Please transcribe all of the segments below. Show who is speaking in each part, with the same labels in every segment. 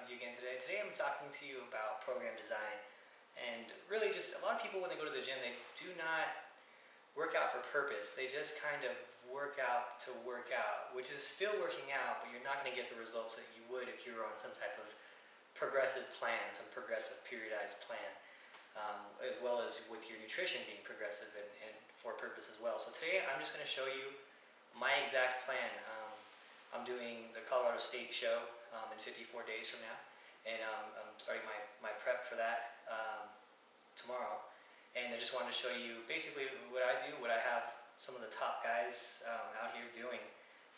Speaker 1: with you again today. Today I'm talking to you about program design, and really just a lot of people when they go to the gym, they do not work out for purpose. They just kind of work out to work out, which is still working out, but you're not going to get the results that you would if you were on some type of progressive plan, some progressive periodized plan, as well as with your nutrition being progressive and for purpose as well. So today I'm just going to show you my exact plan. I'm doing the Colorado State show in 54 days from now, and I'm starting my prep for that tomorrow. And I just wanted to show you basically what I do, what I have some of the top guys out here doing,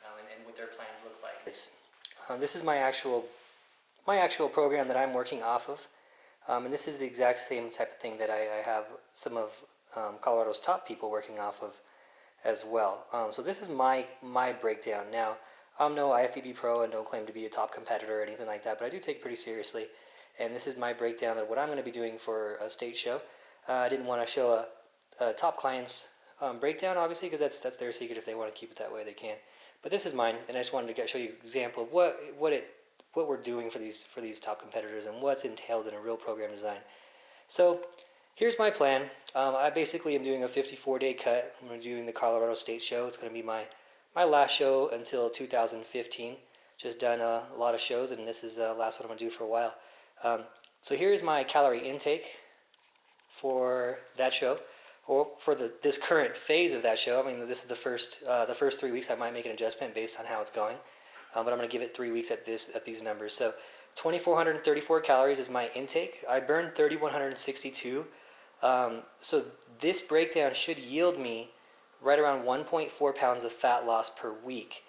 Speaker 1: and what their plans look like. This is my actual program that I'm working off of, and this is the exact same type of thing that I have some of Colorado's top people working off of as well. So this is my breakdown. Now, I'm no IFBB pro and don't claim to be a top competitor or anything like that, but I do take it pretty seriously. And this is my breakdown of what I'm going to be doing for a state show. I didn't want to show a top client's breakdown, obviously, because that's their secret. If they want to keep it that way, they can. But this is mine, and I just wanted to show you an example of what we're doing for these top competitors and what's entailed in a real program design. So here's my plan. I basically am doing a 54-day cut. I'm doing the Colorado State show. It's going to be my last show until 2015. Just done a lot of shows, and this is the last one I'm going to do for a while. So here's my calorie intake for that show, or for this current phase of that show. I mean, this is the first 3 weeks. I might make an adjustment based on how it's going, but I'm going to give it 3 weeks at these numbers. So 2,434 calories is my intake. I burned 3,162. So this breakdown should yield me right around 1.4 pounds of fat loss per week.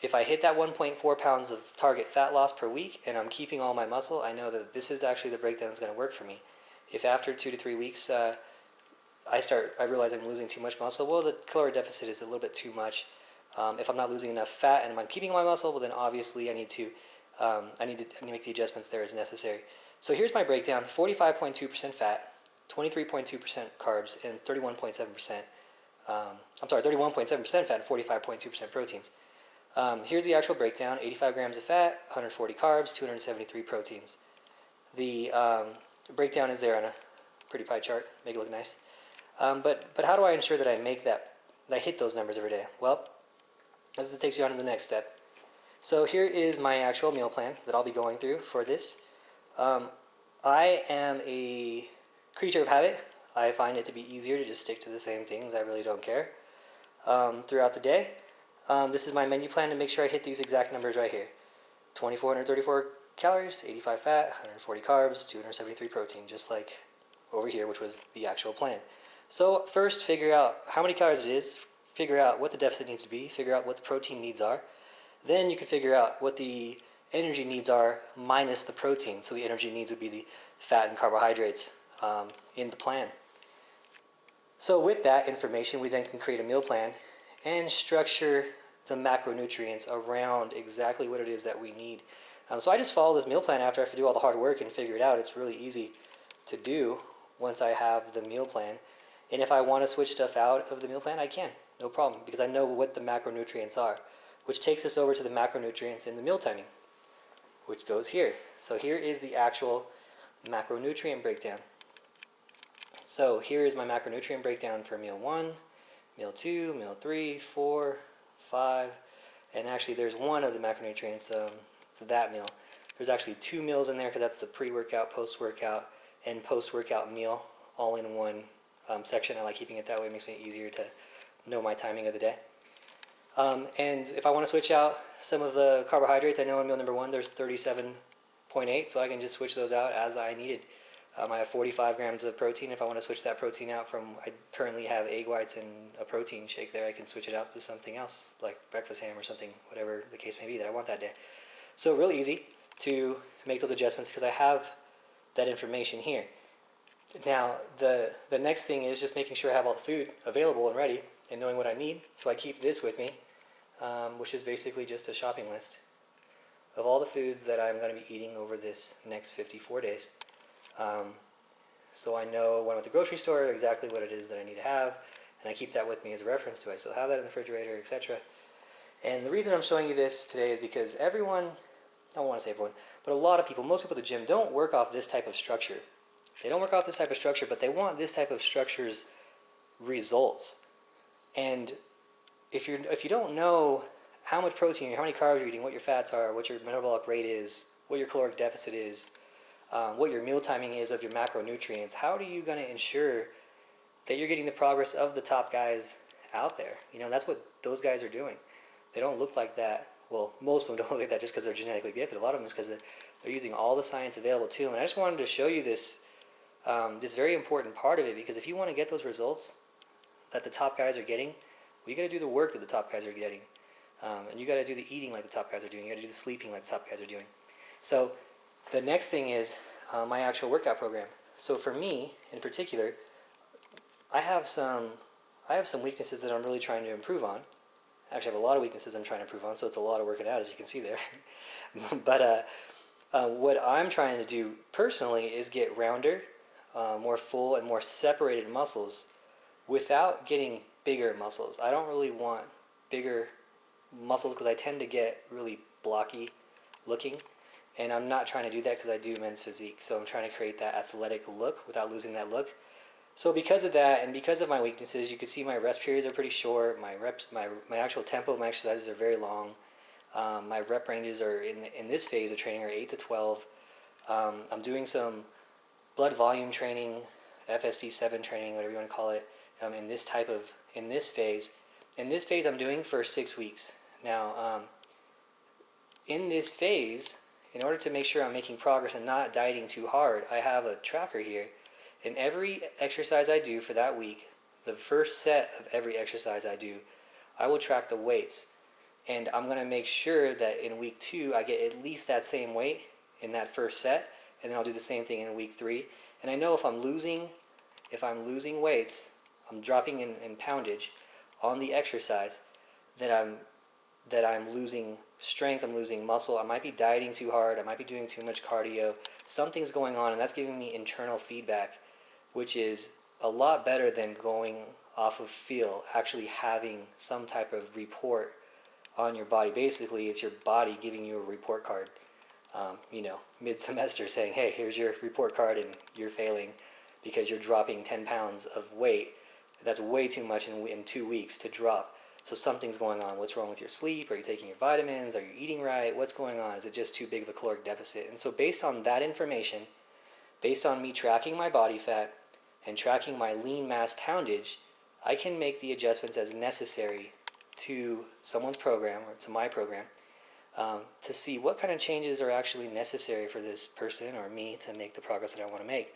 Speaker 1: If I hit that 1.4 pounds of target fat loss per week and I'm keeping all my muscle, I know that this is actually the breakdown that's going to work for me. If after 2 to 3 weeks I realize I'm losing too much muscle, well, the caloric deficit is a little bit too much. If I'm not losing enough fat and I'm keeping my muscle, well, then obviously I need to make the adjustments there as necessary. So here's my breakdown: 45.2% fat, 23.2% carbs, and 31.7%. 31.7% fat and 45.2% proteins. Here's the actual breakdown: 85 grams of fat, 140 carbs, 273 proteins. The breakdown is there on a pretty pie chart, make it look nice. But how do I ensure that I hit those numbers every day? Well, this takes you on to the next step. So here is my actual meal plan that I'll be going through for this. I am a creature of habit. I find it to be easier to just stick to the same things. I really don't care throughout the day. This is my menu plan to make sure I hit these exact numbers right here: 2,434 calories, 85 fat, 140 carbs, 273 protein, just like over here, which was the actual plan. So first, figure out how many calories it is, figure out what the deficit needs to be, figure out what the protein needs are. Then you can figure out what the energy needs are minus the protein. So the energy needs would be the fat and carbohydrates in the plan. So with that information, we then can create a meal plan and structure the macronutrients around exactly what it is that we need. So I just follow this meal plan after I have to do all the hard work and figure it out. It's really easy to do once I have the meal plan. And if I want to switch stuff out of the meal plan, I can, no problem, because I know what the macronutrients are, which takes us over to the macronutrients in the meal timing, which goes here. So here is the actual macronutrient breakdown. So here is my macronutrient breakdown for meal 1, meal 2, meal 3, 4, 5, and actually there's one of the macronutrients, it's that meal. There's actually 2 meals in there because that's the pre-workout, post-workout, and post-workout meal all in one section. I like keeping it that way. It makes it easier to know my timing of the day. And if I want to switch out some of the carbohydrates, I know in meal number 1 there's 37.8, so I can just switch those out as I needed. I have 45 grams of protein. If I want to switch that protein out I currently have egg whites and a protein shake there, I can switch it out to something else, like breakfast ham or something, whatever the case may be that I want that day. So really easy to make those adjustments because I have that information here. Now, the next thing is just making sure I have all the food available and ready and knowing what I need. So I keep this with me, which is basically just a shopping list of all the foods that I'm going to be eating over this next 54 days. So I know when I'm at the grocery store exactly what it is that I need to have, and I keep that with me as a reference. Do I still have that in the refrigerator, etc.? And the reason I'm showing you this today is because everyone I don't want to say everyone, but a lot of people, most people at the gym don't work off this type of structure. They don't work off this type of structure, but they want this type of structure's results. And if you don't know how much protein, how many carbs you're eating, what your fats are, what your metabolic rate is, what your caloric deficit is, what your meal timing is of your macronutrients, how are you going to ensure that you're getting the progress of the top guys out there? You know, that's what those guys are doing. They don't look like that. Well, most of them don't look like that just because they're genetically gifted. A lot of them is because they're using all the science available to them. And I just wanted to show you this, this very important part of it, because if you want to get those results that the top guys are getting, well, you got to do the work that the top guys are getting. And you got to do the eating like the top guys are doing. You got to do the sleeping like the top guys are doing. So the next thing is my actual workout program. So for me, in particular, I have some weaknesses that I'm really trying to improve on. Actually, I have a lot of weaknesses I'm trying to improve on, so it's a lot of working out, as you can see there. But what I'm trying to do personally is get rounder, more full, and more separated muscles without getting bigger muscles. I don't really want bigger muscles because I tend to get really blocky looking, and I'm not trying to do that because I do men's physique. So I'm trying to create that athletic look without losing that look. So because of that, and because of my weaknesses, you can see my rest periods are pretty short. My actual tempo of my exercises are very long. My rep ranges are in this phase of training are 8 to 12. I'm doing some blood volume training, FSD7 training, whatever you want to call it, in this phase. In this phase, I'm doing for 6 weeks. Now, in this phase, in order to make sure I'm making progress and not dieting too hard, I have a tracker here. And every exercise I do for that week, the first set of every exercise I do, I will track the weights. And I'm going to make sure that in week 2, I get at least that same weight in that first set. And then I'll do the same thing in week 3. And I know if I'm losing weights, I'm dropping in poundage on the exercise, that I'm losing strength, I'm losing muscle, I might be dieting too hard, I might be doing too much cardio, something's going on, and that's giving me internal feedback, which is a lot better than going off of feel, actually having some type of report on your body. Basically, it's your body giving you a report card, mid-semester saying, hey, here's your report card and you're failing because you're dropping 10 pounds of weight. That's way too much in 2 weeks to drop. So something's going on. What's wrong with your sleep? Are you taking your vitamins? Are you eating right? What's going on? Is it just too big of a caloric deficit? And so based on that information, based on me tracking my body fat and tracking my lean mass poundage, I can make the adjustments as necessary to someone's program or to my program to see what kind of changes are actually necessary for this person or me to make the progress that I want to make.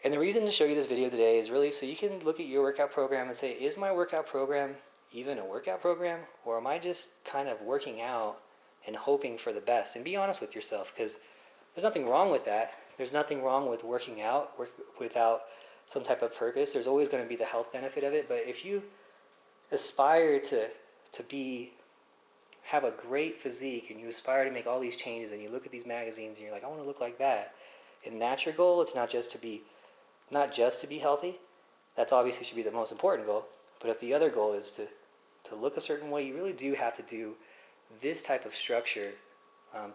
Speaker 1: And the reason to show you this video today is really so you can look at your workout program and say, is my workout program even a workout program, or am I just kind of working out and hoping for the best? And be honest with yourself, because there's nothing wrong with that. There's nothing wrong with working out without some type of purpose. There's always going to be the health benefit of it. But if you aspire to have a great physique and you aspire to make all these changes and you look at these magazines and you're like, I want to look like that, and that's your goal, it's not just to be healthy. That's obviously should be the most important goal. But if the other goal is to look a certain way, you really do have to do this type of structure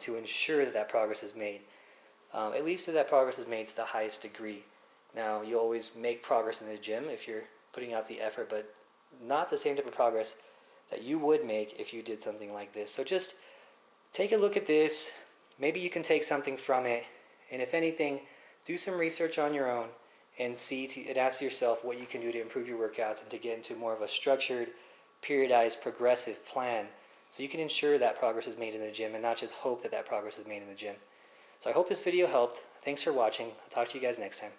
Speaker 1: to ensure that progress is made. At least that progress is made to the highest degree. Now, you'll always make progress in the gym if you're putting out the effort, but not the same type of progress that you would make if you did something like this. So just take a look at this. Maybe you can take something from it. And if anything, do some research on your own and ask yourself what you can do to improve your workouts and to get into more of a structured, periodized, progressive plan so you can ensure that progress is made in the gym and not just hope that progress is made in the gym. So I hope this video helped. Thanks for watching. I'll talk to you guys next time.